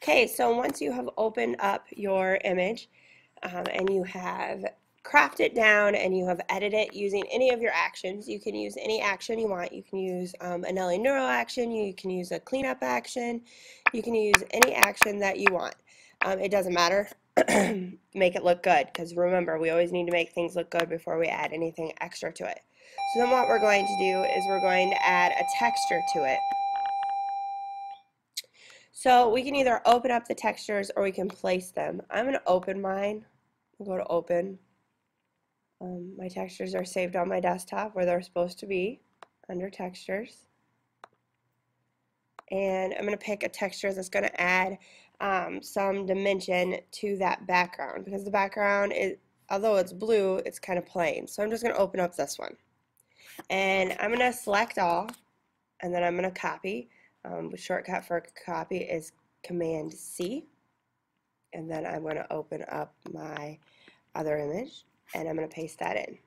Okay, so once you have opened up your image and you have cropped it down and you have edited it using any of your actions, you can use any action you want. You can use an LA Neuro action, you can use a cleanup action, you can use any action that you want. It doesn't matter. Make it look good, because remember, we always need to make things look good before we add anything extra to it. So then what we're going to do is we're going to add a texture to it. So we can either open up the textures or we can place them. I'm going to open mine. I'll go to open. My textures are saved on my desktop where they're supposed to be, under textures. And I'm going to pick a texture that's going to add some dimension to that background, because the background is, although it's blue, it's kind of plain. So I'm just going to open up this one. And I'm going to select all, and then I'm going to copy. The shortcut for copy is Command C, and then I'm going to open up my other image and I'm going to paste that in.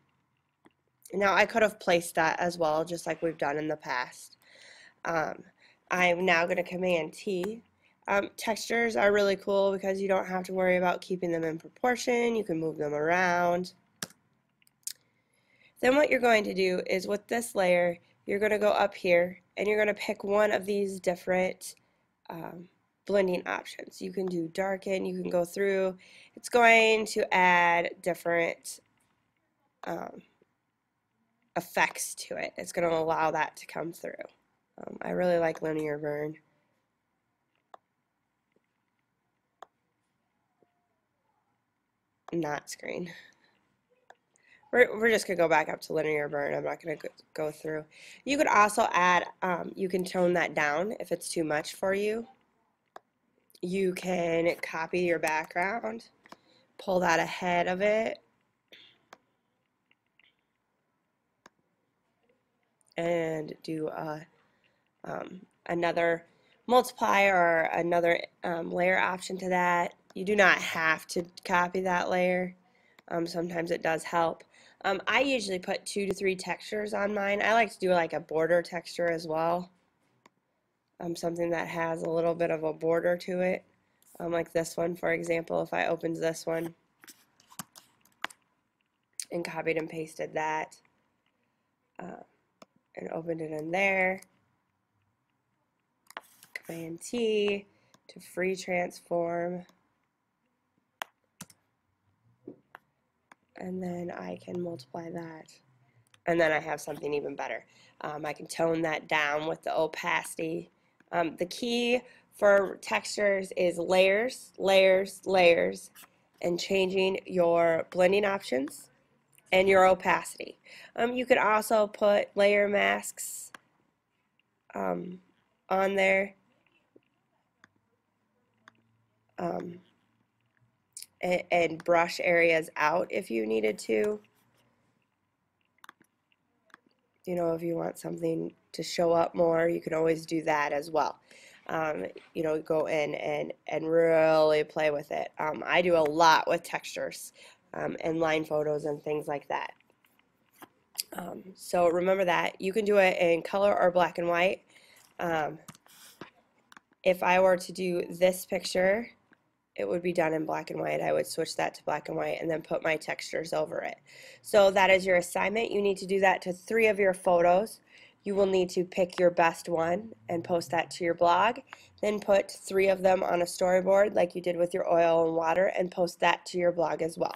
Now I could have placed that as well, just like we've done in the past. I'm now going to Command T. Textures are really cool because you don't have to worry about keeping them in proportion. You can move them around. Then what you're going to do is, with this layer, you're going to go up here and you're going to pick one of these different blending options. You can do darken, you can go through. It's going to add different effects to it. It's going to allow that to come through. I really like linear burn. Not screen. We're just going to go back up to linear burn. I'm not going to go through. You could also add, you can tone that down if it's too much for you. You can copy your background, pull that ahead of it, and do another multiply or another layer option to that. You do not have to copy that layer. Sometimes it does help. I usually put 2 to 3 textures on mine. I like to do like a border texture as well. Something that has a little bit of a border to it. Like this one, for example, if I opened this one and copied and pasted that and opened it in there, Command T to free transform, and then I can multiply that, and then I have something even better. I can tone that down with the opacity. The key for textures is layers, layers, layers, and changing your blending options and your opacity. You could also put layer masks on there, and brush areas out if you needed to. You know, if you want something to show up more, you can always do that as well. You know, go in and really play with it. I do a lot with textures and line photos and things like that. So remember that. You can do it in color or black and white. If I were to do this picture, it would be done in black and white. I would switch that to black and white and then put my textures over it. So that is your assignment. You need to do that to 3 of your photos. You will need to pick your best one and post that to your blog. Then put 3 of them on a storyboard like you did with your oil and water and post that to your blog as well.